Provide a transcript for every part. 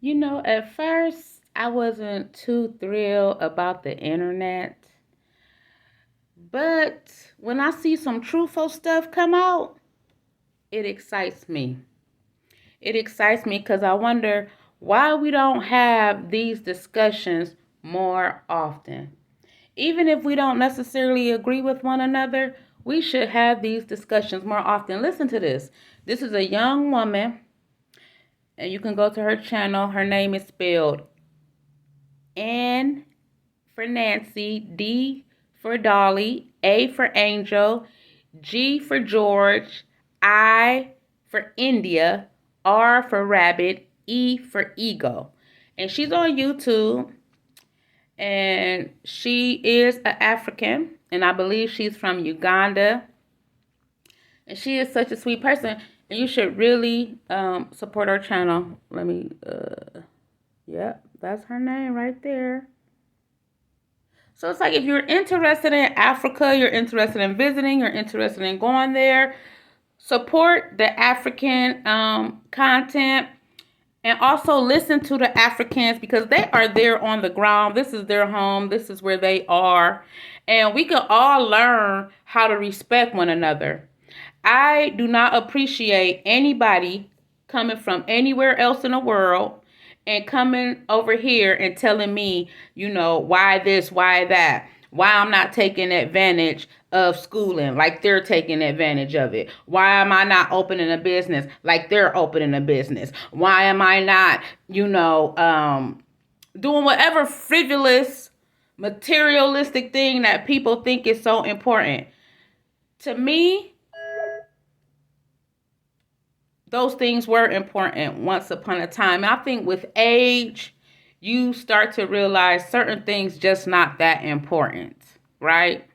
At first, I wasn't too thrilled about the internet, but when I see some truthful stuff come out, it excites me. It excites me because I wonder why we don't have these discussions more often. Even if we don't necessarily agree with one another, we should have these discussions more often. Listen to this. This is a young woman, and you can go to her channel. Her name is spelled N for Nancy, D for Dolly, A for Angel, G for George, I for India, R for Rabbit, E for Ego. And she's on YouTube, and she is an African, and I believe she's from Uganda. And she is such a sweet person, and you should really support her channel. Yep, that's her name right there. So it's like if you're interested in Africa, you're interested in visiting, you're interested in going there, support the African content, and also listen to the Africans because they are there on the ground. This is their home. This is where they are. And we can all learn how to respect one another. I do not appreciate anybody coming from anywhere else in the world and coming over here and telling me, why this, why that, why I'm not taking advantage of schooling like they're taking advantage of it. Why am I not opening a business like they're opening a business? Why am I not, doing whatever frivolous, materialistic thing that people think is so important? To me, those things were important once upon a time. And I think with age, you start to realize certain things just not that important, right?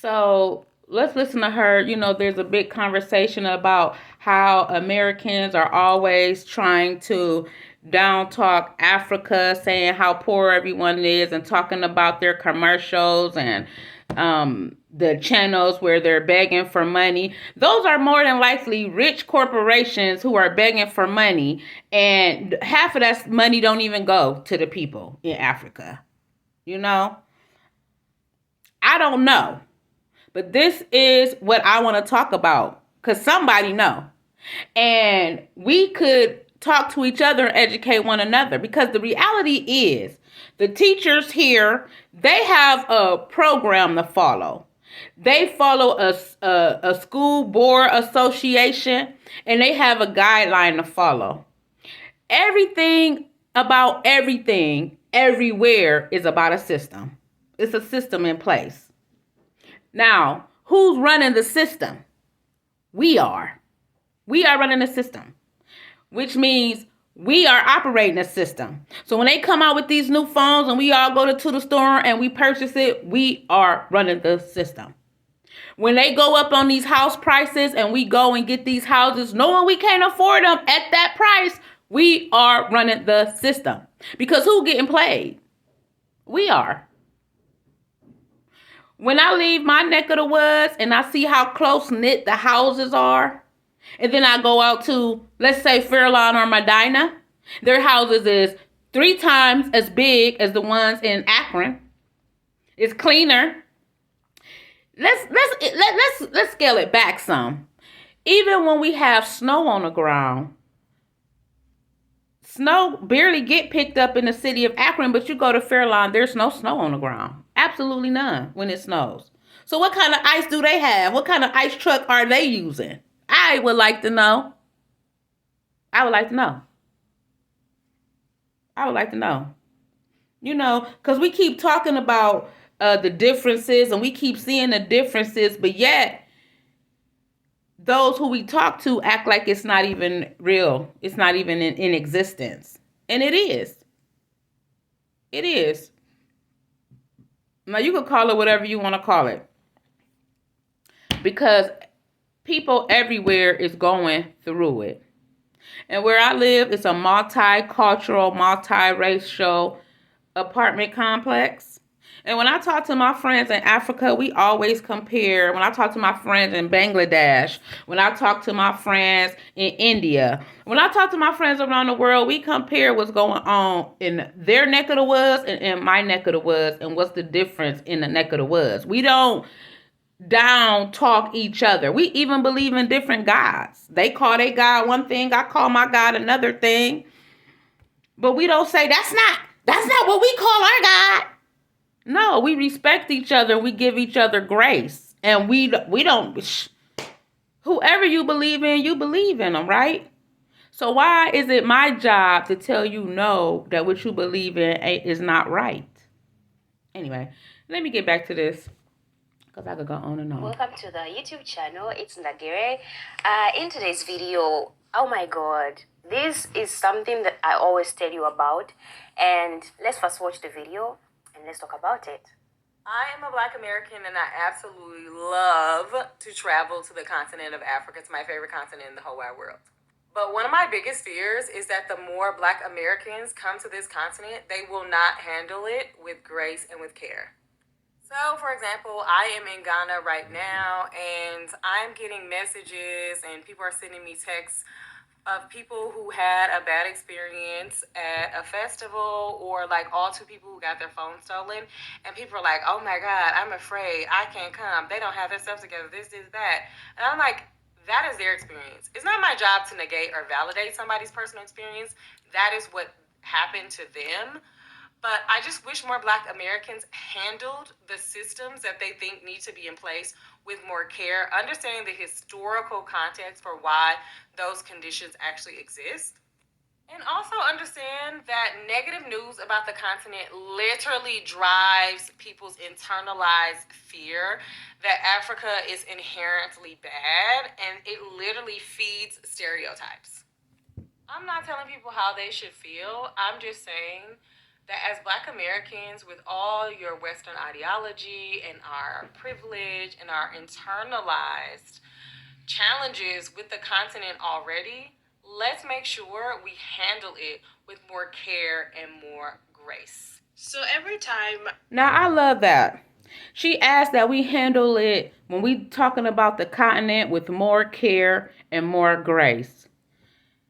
So let's listen to her. There's a big conversation about how Americans are always trying to down talk Africa, saying how poor everyone is, and talking about their commercials and the channels where they're begging for money. Those are more than likely rich corporations who are begging for money, and half of that money don't even go to the people in Africa. You know, I don't know. But this is what I want to talk about because somebody know. And we could talk to each other and educate one another because the reality is the teachers here, they have a program to follow. They follow a school board association, and they have a guideline to follow. Everything about everything everywhere is about a system. It's a system in place. Now, who's running the system? We are. We are running the system, which means we are operating a system. So when they come out with these new phones and we all go to the store and we purchase it, we are running the system. When they go up on these house prices and we go and get these houses, knowing we can't afford them at that price, we are running the system. Because who getting played? We are. When I leave my neck of the woods and I see how close knit the houses are, and then I go out to, let's say, Fairlawn or Medina, their houses is 3 times as big as the ones in Akron. It's cleaner. Let's scale it back some. Even when we have snow on the ground, snow barely get picked up in the city of Akron, but you go to Fairlawn, there's no snow on the ground. Absolutely none when it snows. So what kind of ice do they have? What kind of ice truck are they using? I would like to know. I would like to know. I would like to know. Because we keep talking about the differences and we keep seeing the differences, but yet those who we talk to act like it's not even real. It's not even in existence. And it is. It is. Now, you could call it whatever you want to call it. Because people everywhere is going through it. And where I live, it's a multicultural, multiracial apartment complex. And when I talk to my friends in Africa, we always compare. When I talk to my friends in Bangladesh, when I talk to my friends in India, when I talk to my friends around the world, we compare what's going on in their neck of the woods and in my neck of the woods and what's the difference in the neck of the woods. We don't down talk each other. We even believe in different gods. They call their God one thing, I call my God another thing. But we don't say that's not what we call our God. No, we respect each other. We give each other grace. And we don't, whoever you believe in them, right? So why is it my job to tell you no, that what you believe in is not right? Anyway, let me get back to this because I could go on and on. Welcome to the YouTube channel. It's Ndagire. In today's video, oh my God, this is something that I always tell you about. And let's first watch the video and let's talk about it. I am a Black American and I absolutely love to travel to the continent of Africa. It's my favorite continent in the whole wide world. But one of my biggest fears is that the more Black Americans come to this continent, they will not handle it with grace and with care. So, for example, I am in Ghana right now and I'm getting messages and people are sending me texts of people who had a bad experience at a festival, or like all two people who got their phone stolen, and people are like, oh my God, I'm afraid, I can't come, they don't have their stuff together, this, that. And I'm like, that is their experience. It's not my job to negate or validate somebody's personal experience. That is what happened to them. But I just wish more Black Americans handled the systems that they think need to be in place with more care, understanding the historical context for why those conditions actually exist. And also understand that negative news about the continent literally drives people's internalized fear that Africa is inherently bad, and it literally feeds stereotypes. I'm not telling people how they should feel. I'm just saying that as Black Americans, with all your Western ideology and our privilege and our internalized challenges with the continent already, let's make sure we handle it with more care and more grace. So every time... Now, I love that. She asked that we handle it, when we talking about the continent, with more care and more grace.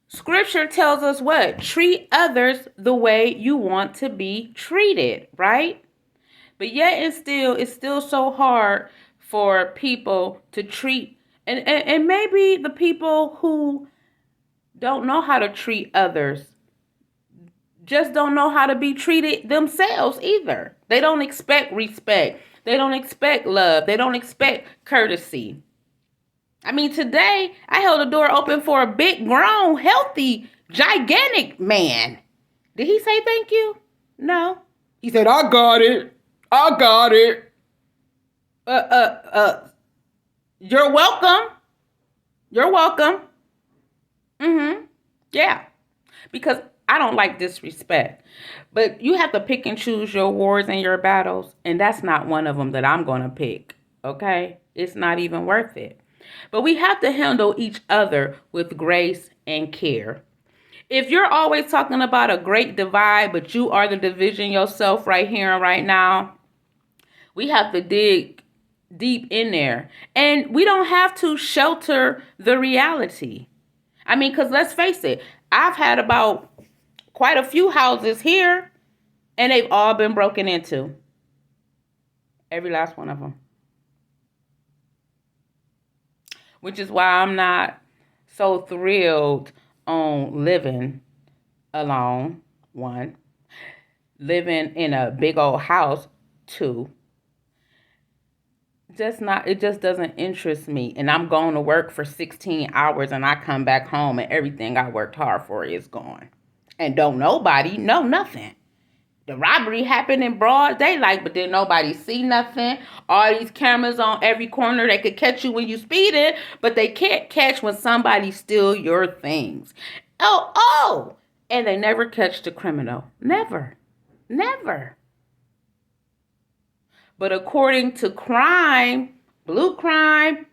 Scripture tells us what? Treat others the way you want to be treated, right? But yet it's still so hard for people to treat, and maybe the people who don't know how to treat others just don't know how to be treated themselves either. They don't expect respect. They don't expect love. They don't expect courtesy. I mean, today I held the door open for a big, grown, healthy, gigantic man. Did he say thank you? No. He said, I got it. I got it. You're welcome. You're welcome. Yeah. Because I don't like disrespect. But you have to pick and choose your wars and your battles. And that's not one of them that I'm going to pick. Okay? It's not even worth it. But we have to handle each other with grace and care. If you're always talking about a great divide, but you are the division yourself right here and right now, we have to dig deep in there. And we don't have to shelter the reality. I mean, because let's face it, I've had about quite a few houses here, and they've all been broken into. Every last one of them. Which is why I'm not so thrilled on living alone, one. Living in a big old house, two. It just doesn't interest me. And I'm going to work for 16 hours and I come back home and everything I worked hard for is gone. And don't nobody know nothing. The robbery happened in broad daylight, but didn't nobody see nothing. All these cameras on every corner, they could catch you when you speeding, but they can't catch when somebody steal your things. Oh, and they never catch the criminal. Never. But according to crime, blue crime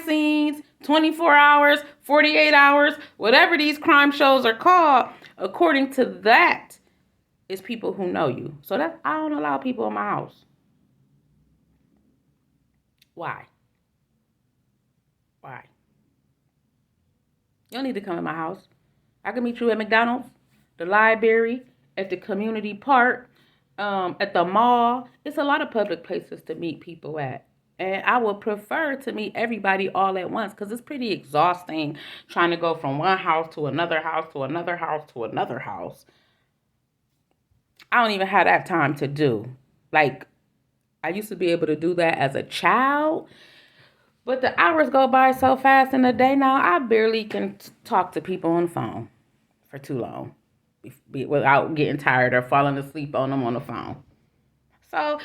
scenes, 24 hours, 48 hours, whatever these crime shows are called, according to that, is people who know you. So I don't allow people in my house. Why? Why? You don't need to come to my house. I can meet you at McDonald's, the library, at the community park, at the mall. It's a lot of public places to meet people at. And I would prefer to meet everybody all at once because it's pretty exhausting trying to go from one house to another house to another house to another house. I don't even have that time to do. Like, I used to be able to do that as a child, but the hours go by so fast in the day now, I barely can talk to people on the phone for too long without getting tired or falling asleep on them on the phone. So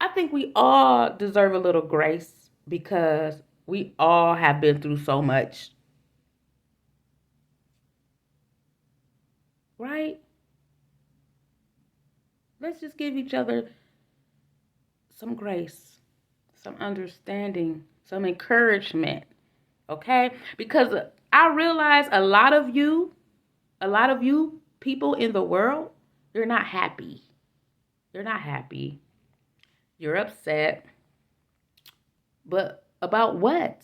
I think we all deserve a little grace because we all have been through so much, right? Let's just give each other some grace, some understanding, some encouragement, okay? Because I realize a lot of you people in the world, you're not happy. You're not happy. You're upset. But about what?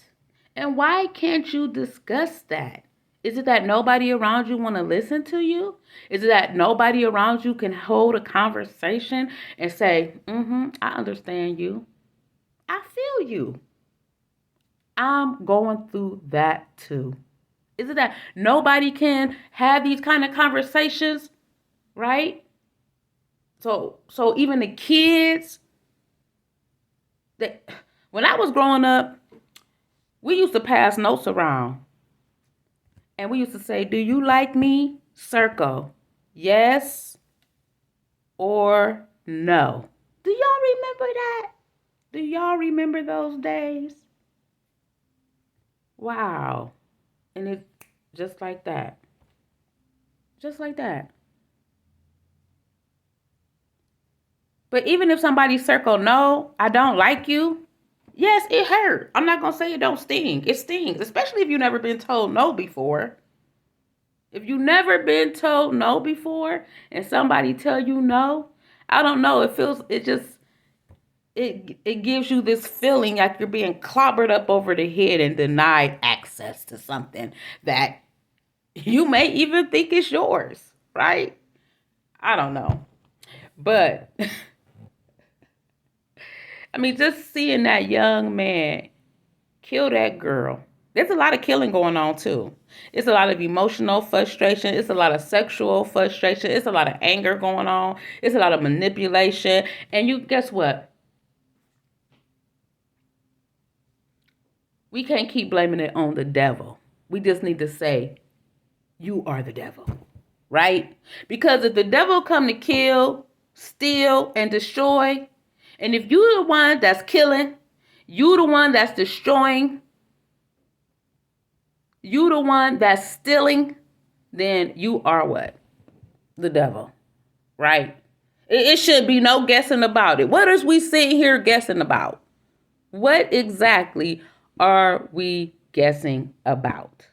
And why can't you discuss that? Is it that nobody around you want to listen to you? Is it that nobody around you can hold a conversation and say, I understand you. I feel you. I'm going through that too. Is it that nobody can have these kind of conversations, right? So even the kids, when I was growing up, we used to pass notes around. And we used to say, do you like me? Circle. Yes or no. Do y'all remember that? Do y'all remember those days? Wow. And it's just like that. Just like that. But even if somebody circled no, I don't like you. Yes, it hurt. I'm not going to say it don't sting. It stings, especially if you've never been told no before. If you've never been told no before and somebody tell you no, I don't know. It gives you this feeling like you're being clobbered up over the head and denied access to something that you may even think is yours, right? I don't know. But I mean, just seeing that young man kill that girl. There's a lot of killing going on too. It's a lot of emotional frustration. It's a lot of sexual frustration. It's a lot of anger going on. It's a lot of manipulation. And you guess what? We can't keep blaming it on the devil. We just need to say, you are the devil, right? Because if the devil come to kill, steal, and destroy, and if you're the one that's killing, you the one that's destroying, you the one that's stealing, then you are what? The devil, right? It should be no guessing about it. What is we sitting here guessing about? What exactly are we guessing about?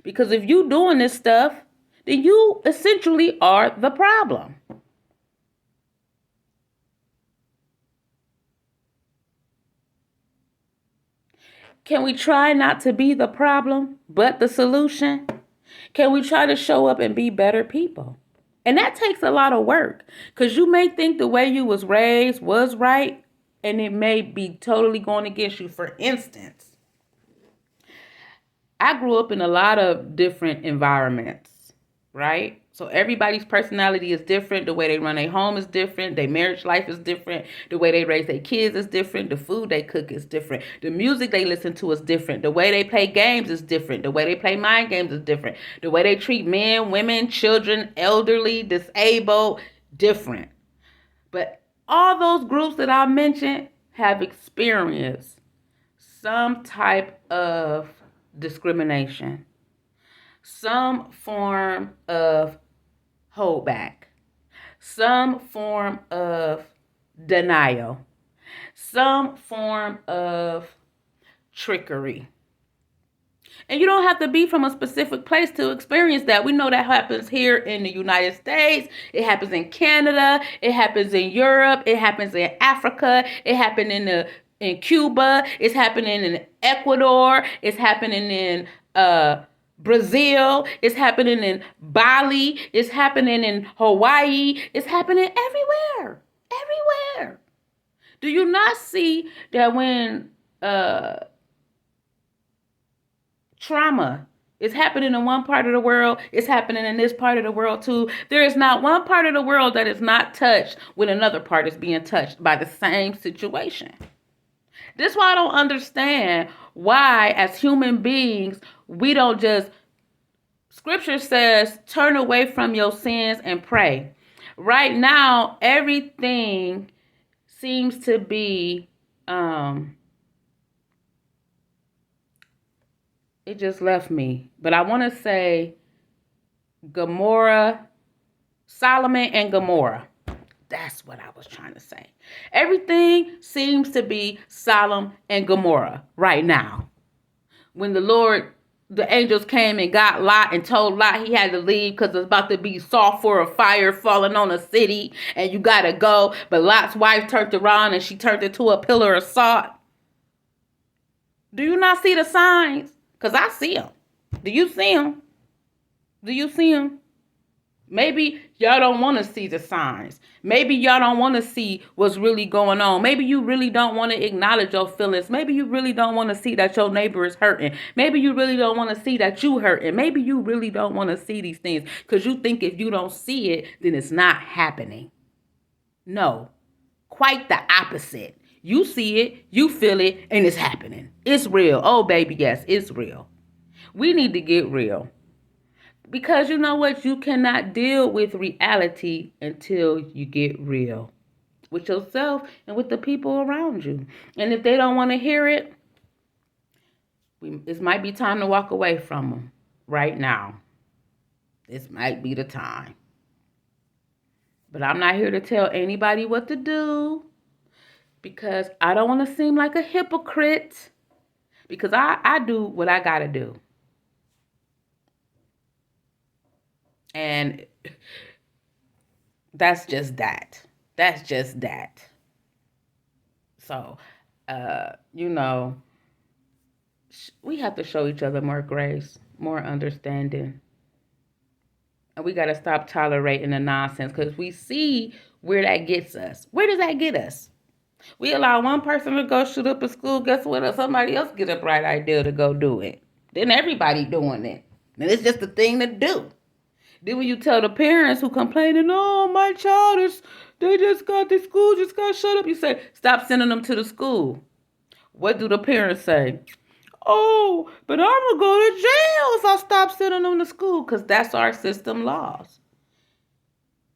Because if you doing this stuff, then you essentially are the problem. Can we try not to be the problem, but the solution? Can we try to show up and be better people? And that takes a lot of work because you may think the way you was raised was right, and it may be totally going against you. For instance, I grew up in a lot of different environments, right? So everybody's personality is different. The way they run their home is different. Their marriage life is different. The way they raise their kids is different. The food they cook is different. The music they listen to is different. The way they play games is different. The way they play mind games is different. The way they treat men, women, children, elderly, disabled, different. But all those groups that I mentioned have experienced some type of discrimination, some form of holdback, some form of denial, some form of trickery. And you don't have to be from a specific place to experience that. We know that happens here in the United States. It happens in Canada. It happens in Europe. It happens in Africa. It happened in Cuba. It's happening in Ecuador. It's happening in Brazil. It's happening in Bali. It's happening in Hawaii. It's happening everywhere. Everywhere. Do you not see that when trauma is happening in one part of the world, it's happening in this part of the world too? There is not one part of the world that is not touched when another part is being touched by the same situation. This is why I don't understand why, as human beings, we don't just, scripture says, turn away from your sins and pray. Right now, everything seems to be, it just left me. But I want to say Gomorrah, Solomon and Gomorrah. That's what I was trying to say. Everything seems to be Sodom and Gomorrah right now. When the angels came and got Lot and told Lot he had to leave because it's about to be sulfur or fire falling on the city and you got to go. But Lot's wife turned around and she turned into a pillar of salt. Do you not see the signs? Because I see them. Do you see them? Do you see them? Maybe y'all don't want to see the signs. Maybe y'all don't want to see what's really going on. Maybe you really don't want to acknowledge your feelings. Maybe you really don't want to see that your neighbor is hurting. Maybe you really don't want to see that you hurting. Maybe you really don't want to see these things because you think if you don't see it, then it's not happening. No, quite the opposite. You see it, you feel it, and it's happening. It's real. Oh, baby, yes, it's real. We need to get real. Because you know what? You cannot deal with reality until you get real with yourself and with the people around you. And if they don't want to hear it, it might be time to walk away from them right now. This might be the time. But I'm not here to tell anybody what to do because I don't want to seem like a hypocrite because I do what I got to do. And that's just that. That's just that. So, we have to show each other more grace, more understanding. And we got to stop tolerating the nonsense because we see where that gets us. Where does that get us? We allow one person to go shoot up a school. Guess what? Somebody else get a bright idea to go do it. Then everybody doing it. And it's just a thing to do. Then when you tell the parents who complaining, oh, my child the school just got shut up. You say, stop sending them to the school. What do the parents say? Oh, but I'm going to go to jail if I stop sending them to school. Because that's our system laws.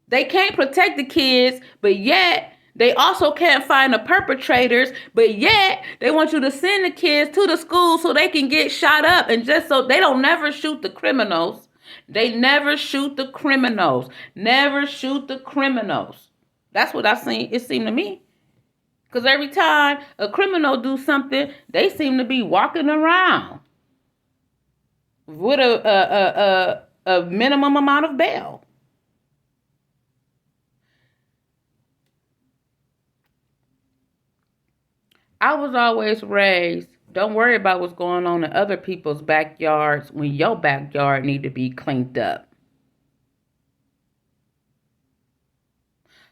They can't protect the kids, but yet they also can't find the perpetrators, but yet they want you to send the kids to the school so they can get shot up. And just so they don't never shoot the criminals. They never shoot the criminals. Never shoot the criminals. That's what it seemed to me. Because every time a criminal do something, they seem to be walking around with a minimum amount of bail. I was always raised, don't worry about what's going on in other people's backyards when your backyard need to be cleaned up.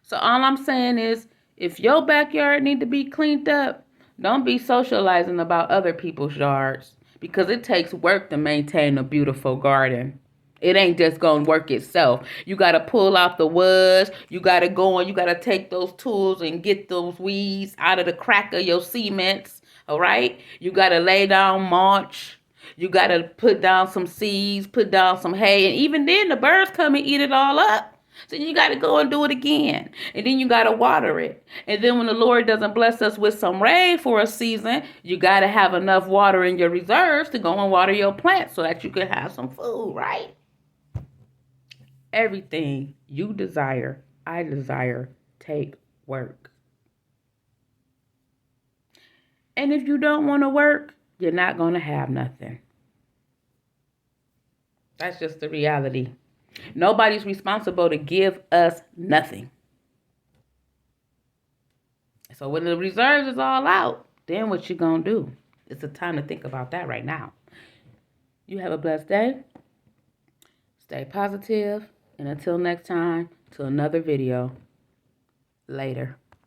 So all I'm saying is, if your backyard need to be cleaned up, don't be socializing about other people's yards because it takes work to maintain a beautiful garden. It ain't just going to work itself. You got to pull out the woods. You got to go and you got to take those tools and get those weeds out of the crack of your cements. All right? You got to lay down mulch. You got to put down some seeds, put down some hay. And even then, the birds come and eat it all up. So you got to go and do it again. And then you got to water it. And then when the Lord doesn't bless us with some rain for a season, you got to have enough water in your reserves to go and water your plants so that you can have some food, right? Everything you desire, I desire, take work. And if you don't want to work, you're not going to have nothing. That's just the reality. Nobody's responsible to give us nothing. So when the reserves is all out, then what you gonna do? It's a time to think about that right now. You have a blessed day. Stay positive. And until next time, to another video. Later.